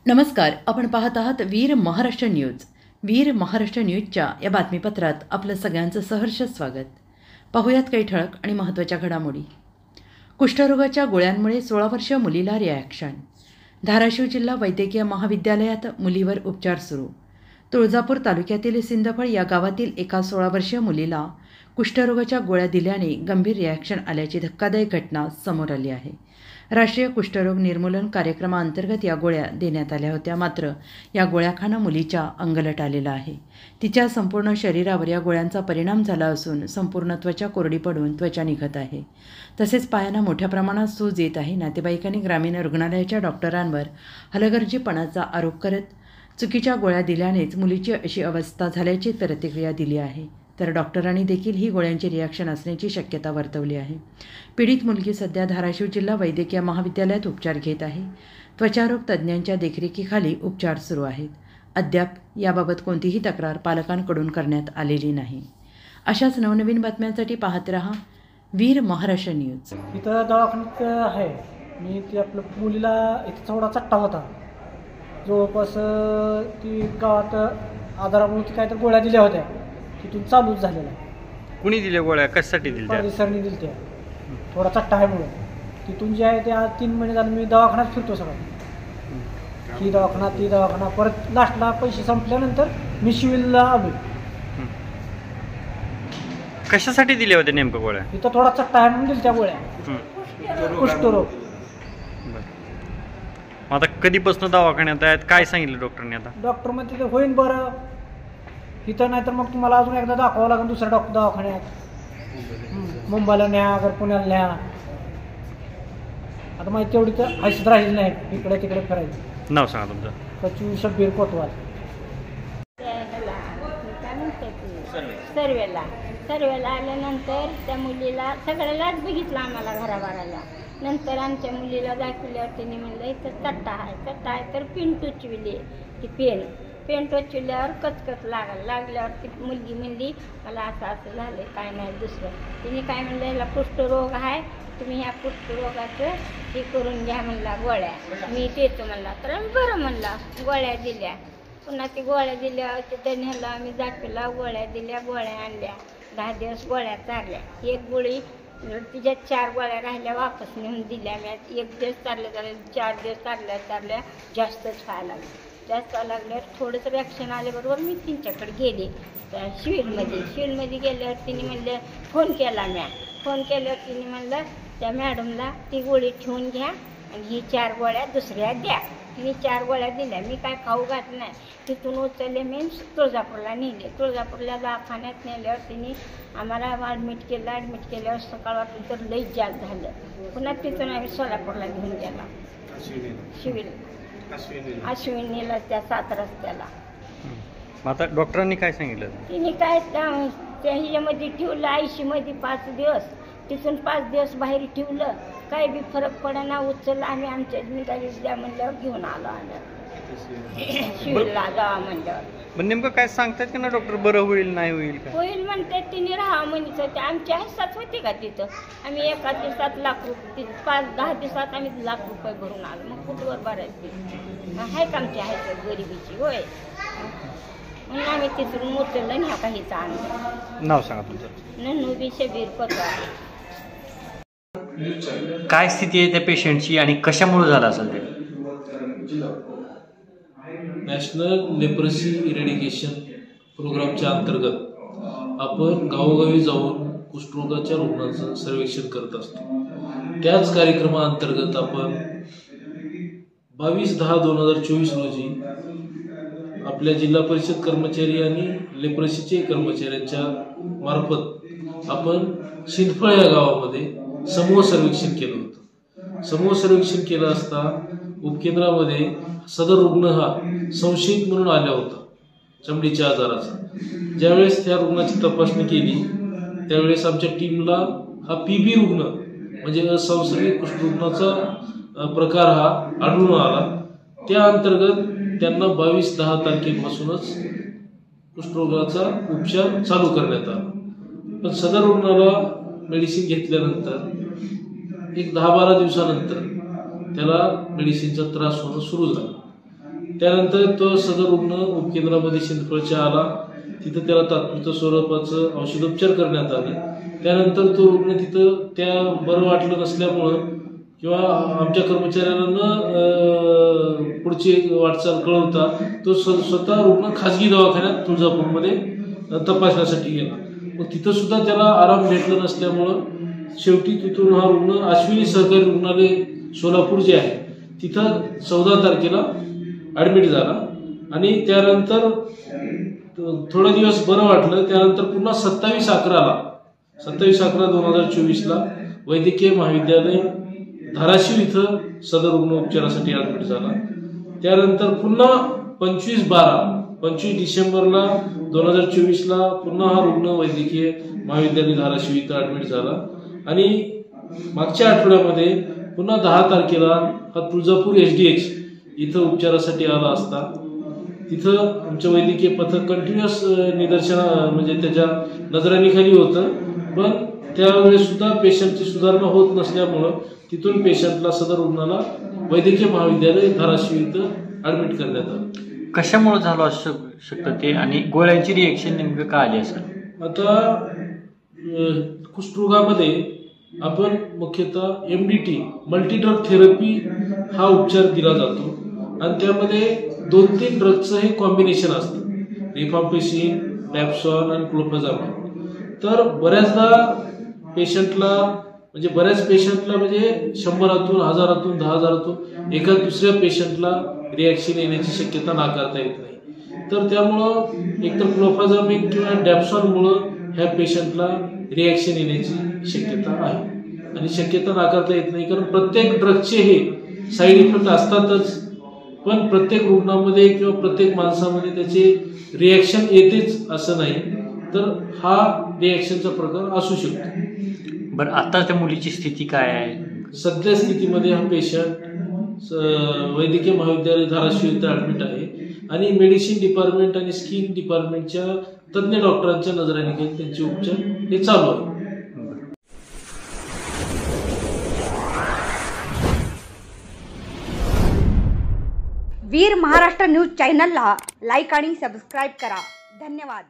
नमस्कार, आपण पाहत आहात वीर महाराष्ट्र न्यूज. वीर महाराष्ट्र न्यूजच्या या बातमीपत्रात आपलं सगळ्यांचं सहर्ष स्वागत. पाहुयात काही ठळक आणि महत्त्वाच्या घडामोडी. कुष्ठरोगाच्या गोळ्यांमुळे 16 वर्षीय मुलीला रिॲक्शन. धाराशिव जिल्हा वैद्यकीय महाविद्यालयात मुलीवर उपचार सुरू. तुळजापूर तालुक्यातील सिंदफळ या गावातील एका 16 वर्षीय मुलीला कुष्ठरोगाच्या गोळ्या दिल्याने गंभीर रिॲक्शन आल्याची धक्कादायक घटना समोर आली आहे. राष्ट्रीय कुष्ठरोग निर्मूलन कार्यक्रमाअंतर्गत या गोळ्या देण्यात आल्या होत्या. मात्र या गोळ्या खाणं मुलीच्या अंगलट आलेलं आहे. तिच्या संपूर्ण शरीरावर या गोळ्यांचा परिणाम झाला असून संपूर्ण त्वचा कोरडी पडून त्वचा निघत आहे. तसेच पायांना मोठ्या प्रमाणात सूज येत आहे. नातेवाईकांनी ग्रामीण रुग्णालयाच्या डॉक्टरांवर हलगर्जीपणाचा आरोप करत चुकीच्या गोळ्या दिल्यानेच मुलीची अशी अवस्था झाल्याची प्रतिक्रिया दिली आहे. तर डॉक्टरांनी देखील ही गोळ्यांची रिॲक्शन असण्याची शक्यता वर्तवली आहे. पीडित मुलगी सध्या धाराशिव जिल्हा वैद्यकीय महाविद्यालयात उपचार घेत आहे. त्वचारोग तज्ज्ञांच्या देखरेखीखाली उपचार सुरू आहेत. अद्याप याबाबत कोणतीही तक्रार पालकांकडून करण्यात आलेली नाही. अशाच नवनवीन बातम्यांसाठी पाहत रहा वीर महाराष्ट्र न्यूज. इथं दवाखान्यात आहे मी ती आपलं मुलीला इथं थोडा चट्टा होता. जवळपास ती गावात आजारामुळे काय तर गोळ्या दिल्या होत्या, तिथून चालूच झालेला. कुणी दिल्या गोळ्या, कशासाठी दिल्या? सरनी दिली त्या. थोडा चट्टा आहे म्हणून तिथून जे आहे ते आज 3 महिने झाले मी दवाखान्यात फिरतो सगळं. ही दवाखाना ती दवाखाना, परत लास्टला पैसे संपल्यानंतर मी सिव्हिलला आलो. कशासाठी दिल्या होत्या नेमकं गोळ्या? इथं थोडा चट्टा आहे म्हणून दिल्या त्या गोळ्या, कुष्ठरोग. आता कधीपासून दवाखान्यात आहेत, काय सांगितलं डॉक्टरने? आता डॉक्टर म्हणते ते होईन बरं इथं, नाही तर मग तुम्हाला अजून एकदा दाखवावं लागेल दुसऱ्या दवाखान्यात, मुंबईला न्या अगर पुण्याला न्या. आता माहिती तेवढी तर हैसियत राहिली नाही इकडे तिकडे फिरायचं. नाव सांगा तुमचं? कचू शब्बीर कोतवाल. सर्वेला आल्यानंतर त्या मुलीला सगळ्यालाच बघितलं आम्हाला घराबाराला. नंतर आमच्या मुलीला दाखवल्यावर त्यांनी म्हणलं इथं चट्टा आहे तर पेन टोचविली. ती पेन टोचविल्यावर कचकच लागल्यावर ती मुलगी म्हणली मला असं झालं, काय नाही दुसरं. तिने काय म्हणलं याला कुष्ठरोग आहे, तुम्ही ह्या कुष्ठरोगाचं हे करून घ्या म्हणला गोळ्या. मी देतो म्हणला. तर आम्ही बरं म्हणला, गोळ्या दिल्या. पुन्हा ती गोळ्या दिल्या तिथं न्यायला आम्ही दाखवला, गोळ्या दिल्या, गोळ्या आणल्या. 10 दिवस गोळ्या चारल्या. एक गोळी तिच्या 4 गोळ्या राहिल्या वापस नेऊन दिल्या. मी 1 दिवस चालल्या 4 दिवस चालल्या जास्तच व्हायला लागलं. जास्त लागल्यावर थोडंसं रिॲक्शन आल्याबरोबर मी त्यांच्याकडे गेले सिव्हिलमध्ये गेल्यावर तिने म्हणलं फोन केल्यावर तिने म्हणलं त्या मॅडमला ती गोळी ठेवून घ्या आणि ही 4 गोळ्या दुसऱ्या द्या. तिने 4 गोळ्या दिल्या. मी काय खाऊ घातलं नाही. तिथून उचलले मी तुळजापूरला नेले. तुळजापूरला दवाखान्यात नेल्यावर तिने आम्हाला ॲडमिट केल्यावर सकाळ वाटलं तर लईच जास्त झालं. पुन्हा तिथून आम्ही सोलापूरला घेऊन गेला सिव्हिल अश्विनीला त्या 7 रस्त्याला. आता डॉक्टरांनी काय सांगितलं? तिने काय त्या ह्याच्यामध्ये ठेवलं आयसीमध्ये 5 दिवस. तिथून 5 दिवस बाहेर ठेवलं. काही बी फरक पडेना. उचलला आम्ही आमच्या जिम्मेदारीच द्या म्हणल्यावर घेऊन आलो सिव्हिलला जावा म्हणल्यावर. पण नेमकं काय सांगतात की ना डॉक्टर, बरं होईल नाही होईल का? होईल म्हणते. तिने राहा म्हणत होते. आमच्या हिस्सात होते का तिथं? आम्ही एका दिवसात लाख रुपये 5-10 दिवसात आम्ही लाख रुपये भरून आलो. मग कुठवर भरायचे आहे का आमच्या ह्याच्यात गरिबीची? होय म्हणून आम्ही तिथून उचललं न्या काहीच आणलं. नाव सांगा तुमचं? नन्नू शबीर कोतवाल. काय स्थिती आहे त्या पेशंटची आणि कशामुळे झालं असेल ते? नॅशनल लेप्रसी इरेडिकेशन प्रोग्रामच्या अंतर्गत आपण गावोगावी जाऊन कुष्ठरोगाच्या रुग्णांचं सर्वेक्षण करत असतो. त्याच कार्यक्रमाअंतर्गत आपण 22/10/2024 रोजी आपल्या जिल्हा परिषद कर्मचारी आणि लेप्रसीचे कर्मचाऱ्यांच्या मार्फत आपण सिंदफळ या गावामध्ये समूह सर्वेक्षण केलं होतं. समूह सर्वेक्षण केलं असता उपकेंद्रामध्ये सदर रुग्ण हा संशयित म्हणून आला होता चमडीच्या आजाराचा. ज्यावेळेस त्या रुग्णाची तपासणी केली त्यावेळेस आमच्या टीमला हा PB रुग्ण म्हणजे असंसर्गित कुष्ठरुग्णाचा प्रकार हा आढळून आला. त्या अंतर्गत त्यांना 22/10 तारखेपासूनच कुष्ठरोगाचा उपचार चालू करण्यात आला. पण सदर रुग्णाला मेडिसिन घेतल्यानंतर एक 10-12 दिवसानंतर त्याला मेडिसिनचा त्रास होणं सुरू झाला. त्यानंतर तो सदर रुग्ण उपकेंद्रामध्ये शिंदफळच्या आला. तिथं त्याला तात्पुरत्या स्वरूपाचं औषधोपचार करण्यात आले. त्यानंतर तो रुग्ण तिथं त्या बरं वाटलं नसल्यामुळं किंवा आमच्या कर्मचाऱ्यांना न पुढची वाटचाल कळवता तो स्वतः रुग्ण खाजगी दवाखान्यात तुळजापूरमध्ये तपासण्यासाठी गेला. मग तिथं सुद्धा त्याला आराम भेटला नसल्यामुळं शेवटी तिथून हा रुग्ण अश्विनी सहकारी रुग्णालय सोलापूर जे आहे तिथं 14 तारखेला ॲडमिट झाला. आणि त्यानंतर थोडा दिवस बरं वाटलं. त्यानंतर पुन्हा 27/11/2024 वैद्यकीय महाविद्यालय धाराशिव इथं सदर रुग्ण उपचारासाठी ॲडमिट झाला. त्यानंतर पुन्हा 25 डिसेंबरला 2024 पुन्हा हा रुग्ण वैद्यकीय महाविद्यालय धाराशिव इथं ॲडमिट झाला. आणि मागच्या आठवड्यामध्ये पुन्हा 10 तारखेला हा तुळजापूर SDH इथं उपचारासाठी आला असता तिथं आमचं वैद्यकीय पथक कंटिन्युअस म्हणजे त्याच्या नजराणीखाली होतं. पण त्यावेळेस सुद्धा पेशंटची सुधारणा होत नसल्यामुळं तिथून पेशंटला सदर रुग्णाला वैद्यकीय महाविद्यालय धाराशिव इथं ॲडमिट करण्यात आलं. कशामुळे झालं असू शकतं ते आणि गोळ्यांची रिएक्शन नेमकं का आली असेल? आता कुष्ठरोगामध्ये आपण मुख्यतः MDT मल्टी ड्रग थेरपी हा उपचार दिला जातो. आणि त्यामध्ये 2-3 ड्रगचं हे कॉम्बिनेशन असतं, रिफाम्पिसिन, डॅप्सॉन आणि क्लोफेझामिन. तर बऱ्याच पेशंटला म्हणजे 100तून 1000तून 10,000तून एका दुसऱ्या पेशंटला रिॲक्शन येण्याची शक्यता नाकारता येत नाही. तर त्यामुळं एकतर क्लोफेझामिन किंवा डॅप्सॉनमुळं ह्या पेशंटला रिॲक्शन येण्याची शक्यता आहे. आणि शक्यता नाकारता येत नाही, कारण प्रत्येक ड्रगचे हे साईड इफेक्ट असतातच. पण प्रत्येक रुग्णामध्ये किंवा प्रत्येक माणसामध्ये त्याचे रिॲक्शन येतेच असं नाही. तर हा रिॲक्शनचा प्रकार असू शकतो. बरं, आता त्या मुलीची स्थिती काय आहे? सध्या स्थितीमध्ये हा पेशंट वैद्यकीय महाविद्यालय धाराशिव इथं ॲडमिट आहे. आणि मेडिसिन डिपार्टमेंट आणि स्किन डिपार्टमेंटच्या तज्ज्ञ डॉक्टरांच्या नजरेखाली त्यांचे उपचार हे चालू आहे. वीर महाराष्ट्र न्यूज चॅनलला लाईक आणि सबस्क्राईब करा. धन्यवाद.